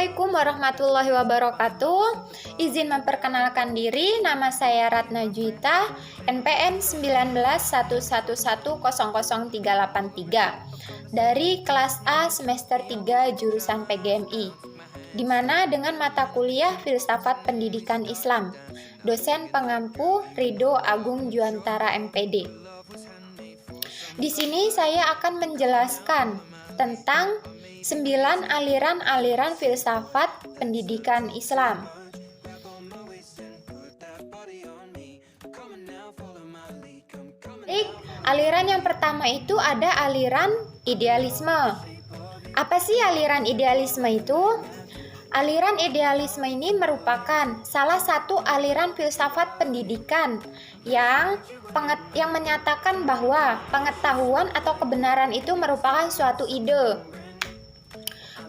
Assalamualaikum warahmatullahi wabarakatuh. Izin memperkenalkan diri, nama saya Ratna Juwita, NPM 1911100383 dari kelas A semester 3 jurusan PGMI, di mana dengan mata kuliah Filsafat Pendidikan Islam. Dosen pengampu Ridho Agung Juantara MPD. Di sini saya akan menjelaskan tentang 9 aliran-aliran filsafat pendidikan Islam. Baik, aliran yang pertama itu ada aliran idealisme. Apa sih aliran idealisme itu? Aliran idealisme ini merupakan salah satu aliran filsafat pendidikan yang menyatakan bahwa pengetahuan atau kebenaran itu merupakan suatu ide.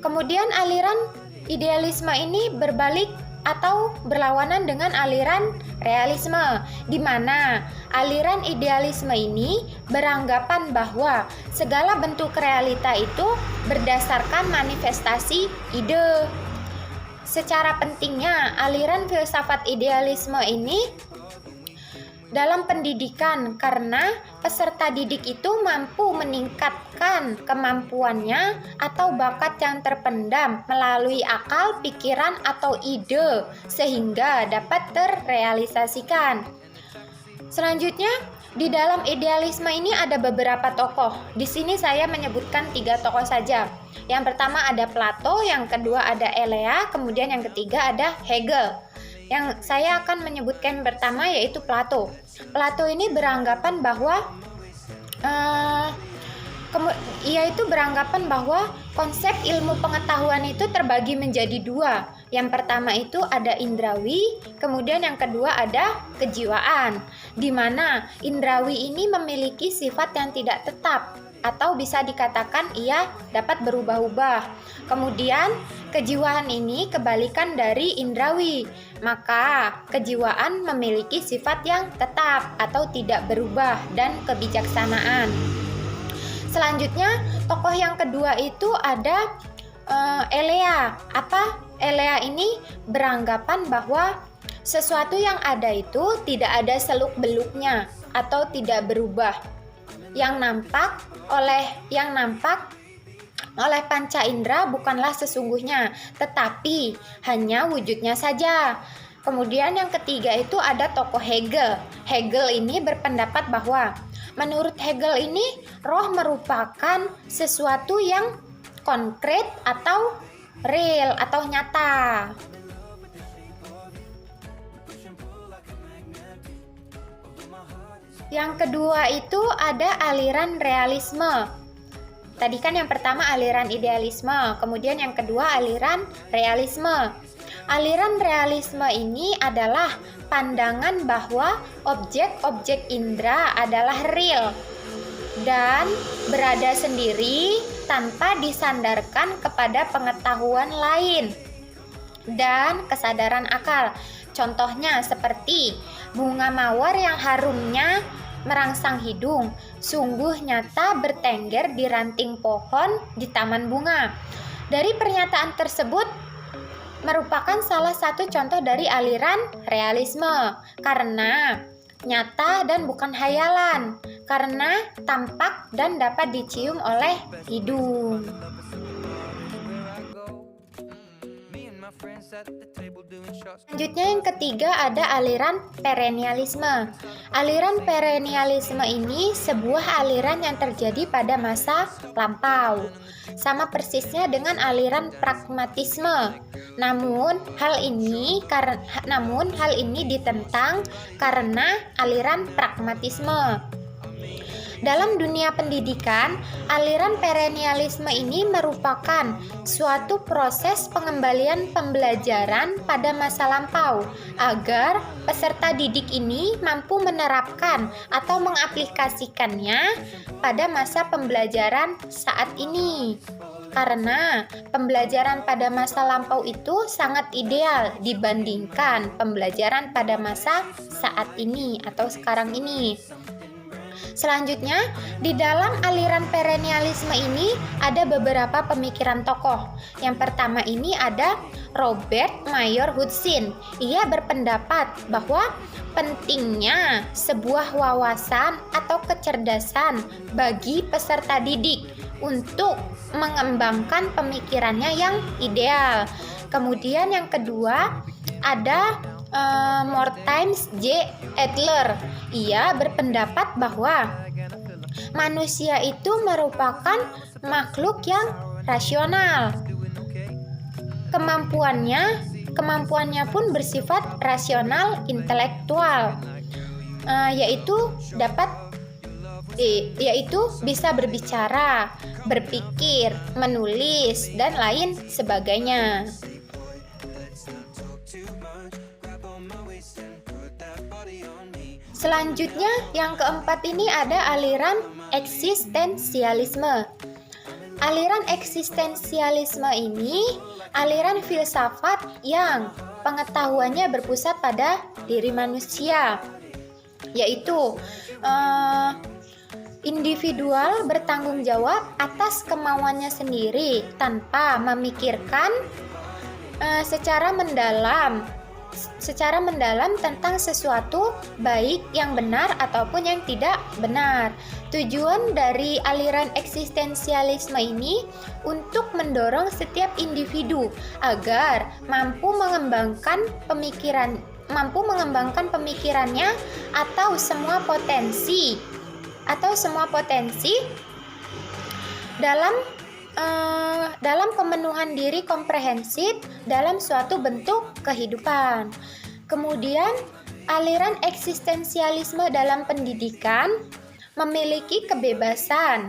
Kemudian aliran idealisme ini berbalik atau berlawanan dengan aliran realisme, di mana aliran idealisme ini beranggapan bahwa segala bentuk realita itu berdasarkan manifestasi ide. Secara pentingnya, aliran filsafat idealisme ini dalam pendidikan karena peserta didik itu mampu meningkatkan kemampuannya atau bakat yang terpendam melalui akal, pikiran, atau ide sehingga dapat terrealisasikan. Selanjutnya, di dalam idealisme ini ada beberapa tokoh. Di sini saya menyebutkan 3 tokoh saja. Yang pertama ada Plato, yang kedua ada Elea, kemudian yang ketiga ada Hegel. Yang saya akan menyebutkan pertama yaitu Plato. Plato ini beranggapan bahwa ia itu beranggapan bahwa konsep ilmu pengetahuan itu terbagi menjadi 2. Yang pertama itu ada indrawi, kemudian yang kedua ada kejiwaan, di mana indrawi ini memiliki sifat yang tidak tetap atau bisa dikatakan ia dapat berubah-ubah. Kemudian kejiwaan ini kebalikan dari indrawi, maka kejiwaan memiliki sifat yang tetap atau tidak berubah dan kebijaksanaan. Selanjutnya tokoh yang kedua itu ada Elea. Apa? Elea ini beranggapan bahwa sesuatu yang ada itu tidak ada seluk-beluknya atau tidak berubah. Yang nampak oleh panca indera bukanlah sesungguhnya, tetapi hanya wujudnya saja. Kemudian yang ketiga itu ada tokoh Hegel. Hegel ini berpendapat bahwa menurut Hegel ini roh merupakan sesuatu yang konkret atau real atau nyata. Yang kedua itu ada aliran realisme. Tadi kan yang pertama aliran idealisme, kemudian yang kedua aliran realisme. Aliran realisme ini adalah pandangan bahwa objek-objek indera adalah real dan berada sendiri tanpa disandarkan kepada pengetahuan lain dan kesadaran akal. Contohnya seperti bunga mawar yang harumnya merangsang hidung, sungguh nyata bertengger di ranting pohon di taman bunga. Dari pernyataan tersebut merupakan salah satu contoh dari aliran realisme, karena nyata dan bukan hayalan, karena tampak dan dapat dicium oleh hidung. Selanjutnya yang ketiga ada aliran perennialisme. Aliran perennialisme ini sebuah aliran yang terjadi pada masa lampau, sama persisnya dengan aliran pragmatisme. Namun hal ini ditentang karena aliran pragmatisme. Dalam dunia pendidikan, aliran perennialisme ini merupakan suatu proses pengembalian pembelajaran pada masa lampau agar peserta didik ini mampu menerapkan atau mengaplikasikannya pada masa pembelajaran saat ini. Karena pembelajaran pada masa lampau itu sangat ideal dibandingkan pembelajaran pada masa saat ini atau sekarang ini. Selanjutnya, di dalam aliran perennialisme ini ada beberapa pemikiran tokoh. Yang pertama ini ada Robert Mayor Hudson. Ia berpendapat bahwa pentingnya sebuah wawasan atau kecerdasan bagi peserta didik untuk mengembangkan pemikirannya yang ideal. Kemudian yang kedua ada Mortimer J. Adler. Ia berpendapat bahwa manusia itu merupakan makhluk yang rasional. Kemampuannya pun bersifat rasional intelektual, yaitu bisa berbicara, berpikir, menulis, dan lain sebagainya. Selanjutnya, yang keempat ini ada aliran eksistensialisme. Aliran eksistensialisme ini aliran filsafat yang pengetahuannya berpusat pada diri manusia, yaitu individual bertanggung jawab atas kemauannya sendiri tanpa memikirkan secara mendalam tentang sesuatu, baik yang benar ataupun yang tidak benar. Tujuan dari aliran eksistensialisme ini untuk mendorong setiap individu agar mampu mengembangkan pemikirannya atau semua potensi dalam pemenuhan diri komprehensif dalam suatu bentuk kehidupan. Kemudian, aliran eksistensialisme dalam pendidikan memiliki kebebasan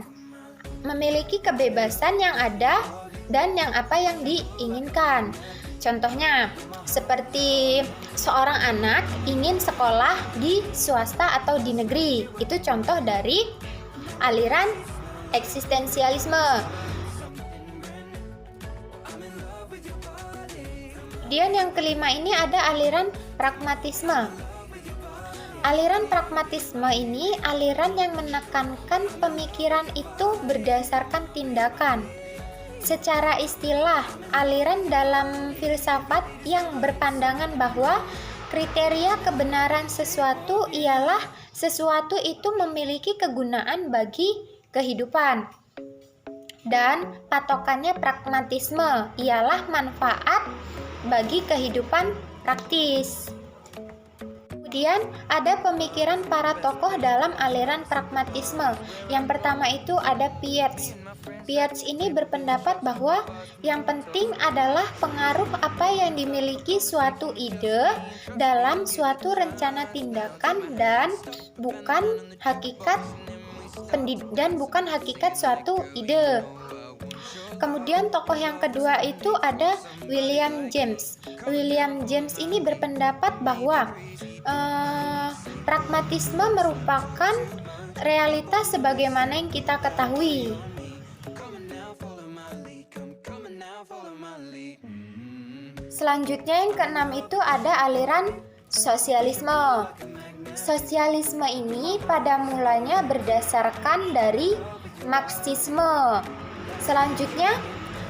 yang ada dan yang diinginkan. Contohnya, seperti seorang anak ingin sekolah di swasta atau di negeri. Itu contoh dari aliran eksistensialisme. Kemudian yang kelima ini ada aliran pragmatisme. Aliran pragmatisme ini aliran yang menekankan pemikiran itu berdasarkan tindakan. Secara istilah, aliran dalam filsafat yang berpandangan bahwa kriteria kebenaran sesuatu ialah sesuatu itu memiliki kegunaan bagi kehidupan. Dan patokannya pragmatisme ialah manfaat bagi kehidupan praktis. Kemudian ada pemikiran para tokoh dalam aliran pragmatisme. Yang pertama itu ada Piaget. Piaget ini berpendapat bahwa yang penting adalah pengaruh apa yang dimiliki suatu ide dalam suatu rencana tindakan dan bukan hakikat suatu ide. Kemudian tokoh yang kedua itu ada William James. William James ini berpendapat bahwa pragmatisme merupakan realitas sebagaimana yang kita ketahui. Selanjutnya yang keenam itu ada aliran sosialisme. Sosialisme ini pada mulanya berdasarkan dari Marxisme. Selanjutnya,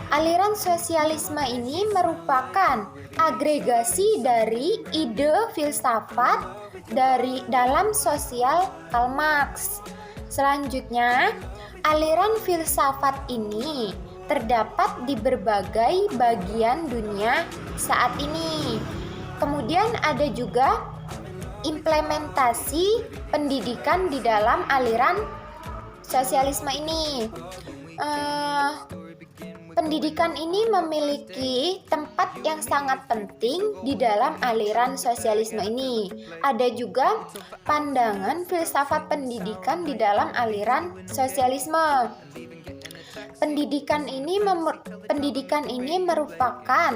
aliran sosialisme ini merupakan agregasi dari ide filsafat dalam sosial Karl Marx. Selanjutnya, aliran filsafat ini terdapat di berbagai bagian dunia saat ini. Kemudian ada juga implementasi pendidikan di dalam aliran sosialisme ini. Pendidikan ini memiliki tempat yang sangat penting di dalam aliran sosialisme ini. Ada juga pandangan filsafat pendidikan di dalam aliran sosialisme. Pendidikan ini merupakan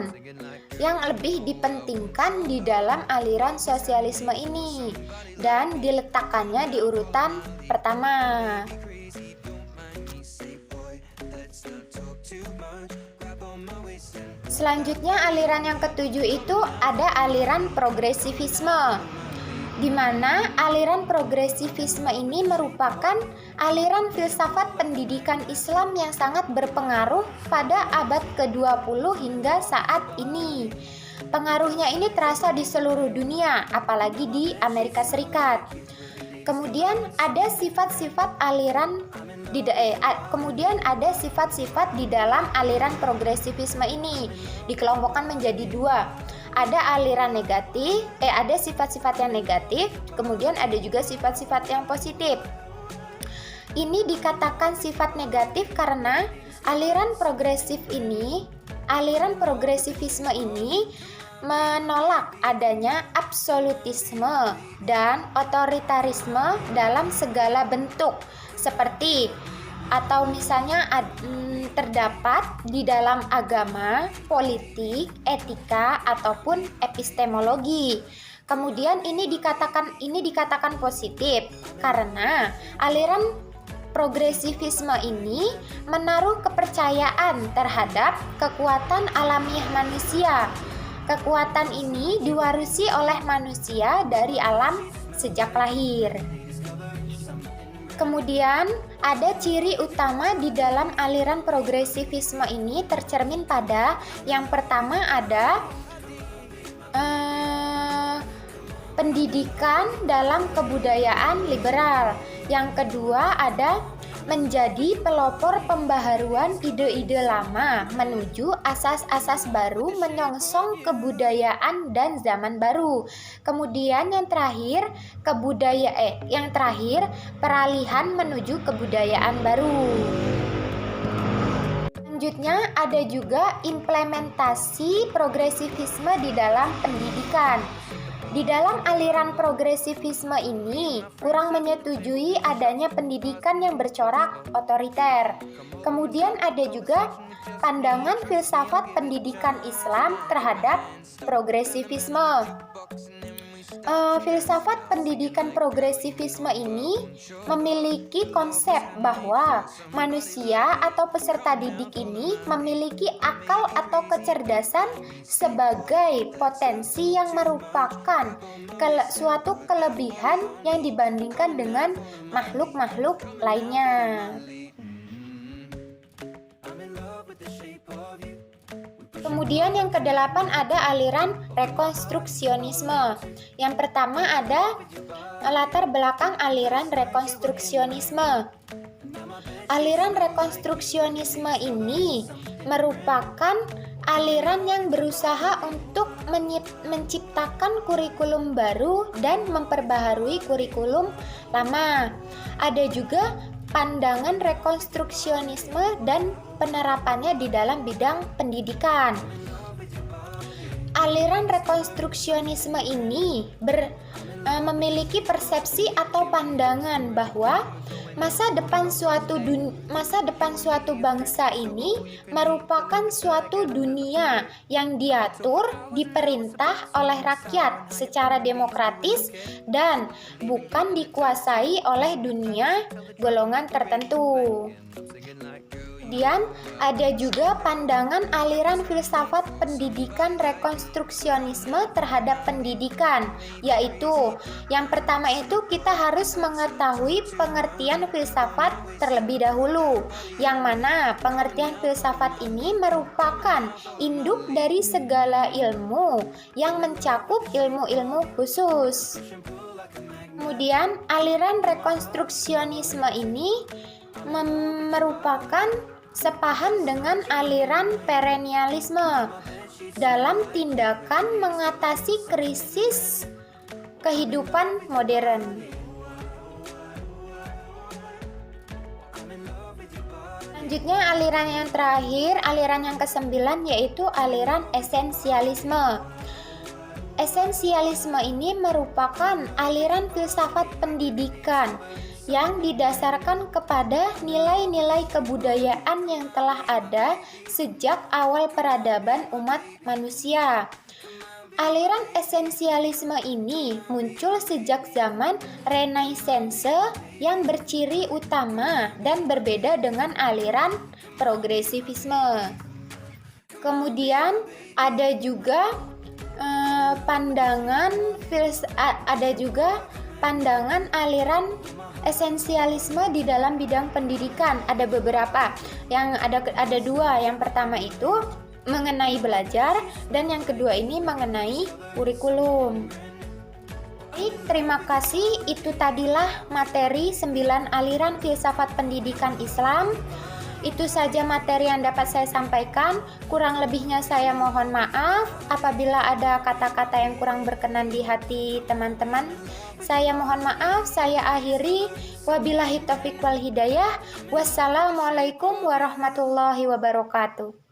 yang lebih dipentingkan di dalam aliran sosialisme ini dan diletakkannya di urutan pertama. Selanjutnya aliran yang ketujuh itu ada aliran progresivisme. di mana aliran progresivisme ini merupakan aliran filsafat pendidikan Islam yang sangat berpengaruh pada abad ke-20 hingga saat ini. Pengaruhnya ini terasa di seluruh dunia, apalagi di Amerika Serikat. Kemudian ada sifat-sifat di dalam aliran progresivisme ini, dikelompokkan menjadi dua. Ada sifat-sifat yang negatif, kemudian ada juga sifat-sifat yang positif. Ini dikatakan sifat negatif karena aliran progresivisme ini menolak adanya absolutisme dan otoritarisme dalam segala bentuk, seperti atau misalnya terdapat di dalam agama, politik, etika, ataupun epistemologi. Kemudian ini dikatakan positif karena aliran progresivisme ini menaruh kepercayaan terhadap kekuatan alamiah manusia. Kekuatan ini diwarisi oleh manusia dari alam sejak lahir. Kemudian ada ciri utama di dalam aliran progresivisme ini tercermin pada yang pertama ada pendidikan dalam kebudayaan liberal. Yang kedua ada menjadi pelopor pembaharuan ide-ide lama menuju asas-asas baru menyongsong kebudayaan dan zaman baru. Kemudian yang terakhir peralihan menuju kebudayaan baru. Selanjutnya ada juga implementasi progresivisme di dalam pendidikan. Di dalam aliran progresivisme ini kurang menyetujui adanya pendidikan yang bercorak otoriter. Kemudian ada juga pandangan filsafat pendidikan Islam terhadap progresivisme. Filsafat pendidikan progresivisme ini memiliki konsep bahwa manusia atau peserta didik ini memiliki akal atau kecerdasan sebagai potensi yang merupakan suatu kelebihan yang dibandingkan dengan makhluk-makhluk lainnya. Kemudian yang kedelapan ada aliran rekonstruksionisme. Yang pertama ada latar belakang aliran rekonstruksionisme. Aliran rekonstruksionisme ini merupakan aliran yang berusaha untuk menciptakan kurikulum baru dan memperbaharui kurikulum lama. Ada juga pandangan rekonstruksionisme dan penerapannya di dalam bidang pendidikan. Aliran rekonstruksionisme ini memiliki persepsi atau pandangan bahwa masa depan suatu bangsa ini merupakan suatu dunia yang diatur, diperintah oleh rakyat secara demokratis dan bukan dikuasai oleh dunia golongan tertentu. Kemudian ada juga pandangan aliran filsafat pendidikan rekonstruksionisme terhadap pendidikan, yaitu yang pertama itu kita harus mengetahui pengertian filsafat terlebih dahulu, yang mana pengertian filsafat ini merupakan induk dari segala ilmu yang mencakup ilmu-ilmu khusus. Kemudian aliran rekonstruksionisme ini merupakan sepaham dengan aliran perennialisme dalam tindakan mengatasi krisis kehidupan modern. Selanjutnya aliran yang terakhir, aliran yang ke-9 yaitu aliran esensialisme. Esensialisme ini merupakan aliran filsafat pendidikan yang didasarkan kepada nilai-nilai kebudayaan yang telah ada sejak awal peradaban umat manusia. Aliran esensialisme ini muncul sejak zaman Renaissance yang berciri utama dan berbeda dengan aliran progresivisme. Kemudian ada juga ada juga pandangan aliran esensialisme di dalam bidang pendidikan. Ada beberapa, ada dua. Yang pertama itu mengenai belajar, dan yang kedua ini mengenai kurikulum. Baik, terima kasih. Itu tadilah materi 9 aliran filsafat pendidikan Islam. Itu saja materi yang dapat saya sampaikan. Kurang lebihnya saya mohon maaf apabila ada kata-kata yang kurang berkenan di hati teman-teman. Saya mohon maaf, saya akhiri. Wabillahi taufiq wal hidayah. Wassalamualaikum warahmatullahi wabarakatuh.